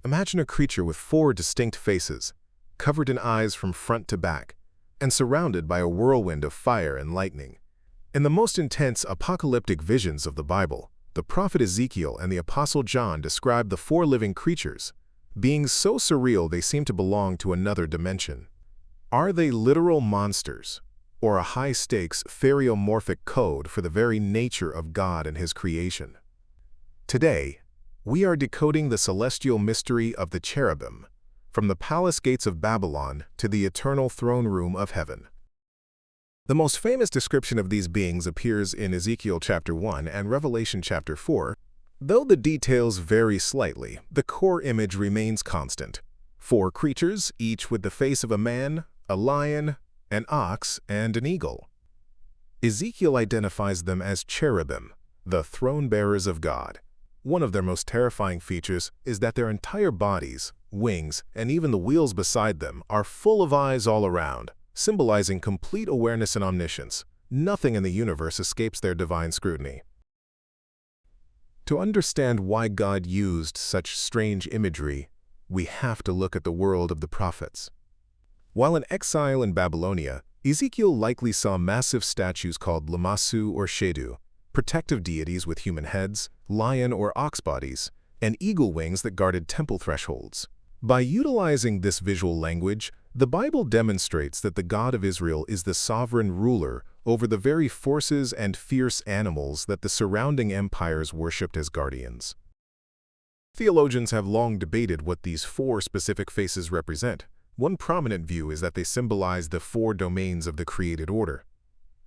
Imagine a creature with 4 distinct faces, covered in eyes from front to back, and surrounded by a whirlwind of fire and lightning. In the most intense apocalyptic visions of the Bible, the prophet Ezekiel and the apostle John describe the 4 living creatures, beings so surreal they seem to belong to another dimension. Are they literal monsters, or a high-stakes theriomorphic code for the very nature of God and His creation? Today, we are decoding the celestial mystery of the cherubim, from the palace gates of Babylon to the eternal throne room of heaven. The most famous description of these beings appears in Ezekiel chapter 1 and Revelation chapter 4. Though the details vary slightly, the core image remains constant. 4 creatures, each with the face of a man, a lion, an ox, and an eagle. Ezekiel identifies them as cherubim, the throne-bearers of God. One of their most terrifying features is that their entire bodies, wings, and even the wheels beside them are full of eyes all around, symbolizing complete awareness and omniscience. Nothing in the universe escapes their divine scrutiny. To understand why God used such strange imagery, we have to look at the world of the prophets. While in exile in Babylonia, Ezekiel likely saw massive statues called Lamassu or Shedu, protective deities with human heads, lion or ox bodies, and eagle wings that guarded temple thresholds. By utilizing this visual language, the Bible demonstrates that the God of Israel is the sovereign ruler over the very forces and fierce animals that the surrounding empires worshipped as guardians. Theologians have long debated what these 4 specific faces represent. One prominent view is that they symbolize the 4 domains of the created order.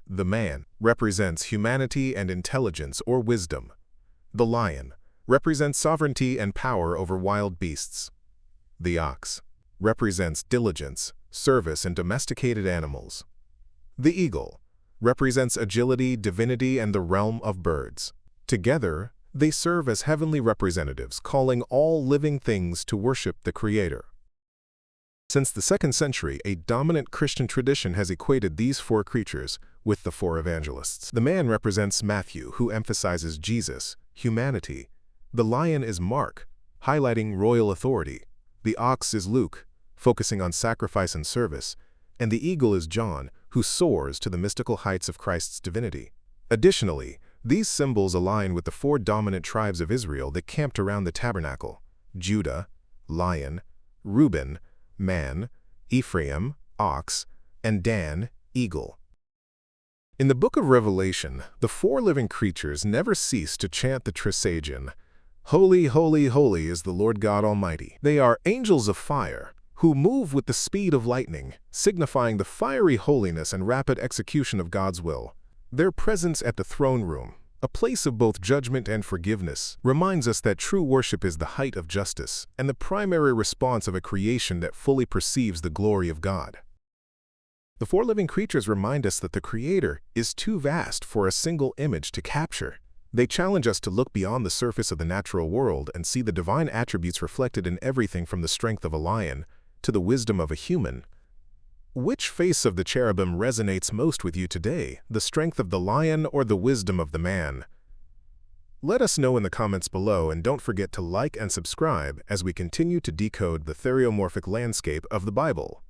The man represents humanity and intelligence or wisdom. The lion represents sovereignty and power over wild beasts. The ox represents diligence, service, and domesticated animals. The eagle represents agility, divinity, and the realm of birds. Together, they serve as heavenly representatives, calling all living things to worship the Creator. Since the 2nd century, a dominant Christian tradition has equated these 4 creatures with the 4 evangelists. The man represents Matthew, who emphasizes Jesus, humanity. The lion is Mark, highlighting royal authority. The ox is Luke, focusing on sacrifice and service. And the eagle is John, who soars to the mystical heights of Christ's divinity. Additionally, these symbols align with the 4 dominant tribes of Israel that camped around the tabernacle: Judah, lion; Reuben, man; Ephraim, ox; and Dan, eagle. In the book of Revelation, the 4 living creatures never cease to chant the Trisagion, "Holy, holy, holy is the Lord God Almighty." They are angels of fire, who move with the speed of lightning, signifying the fiery holiness and rapid execution of God's will. Their presence at the throne room, a place of both judgment and forgiveness, reminds us that true worship is the height of justice and the primary response of a creation that fully perceives the glory of God. The 4 living creatures remind us that the Creator is too vast for a single image to capture. They challenge us to look beyond the surface of the natural world and see the divine attributes reflected in everything from the strength of a lion to the wisdom of a human. Which face of the cherubim resonates most with you today, the strength of the lion or the wisdom of the man? Let us know in the comments below, and don't forget to like and subscribe as we continue to decode the theriomorphic landscape of the Bible.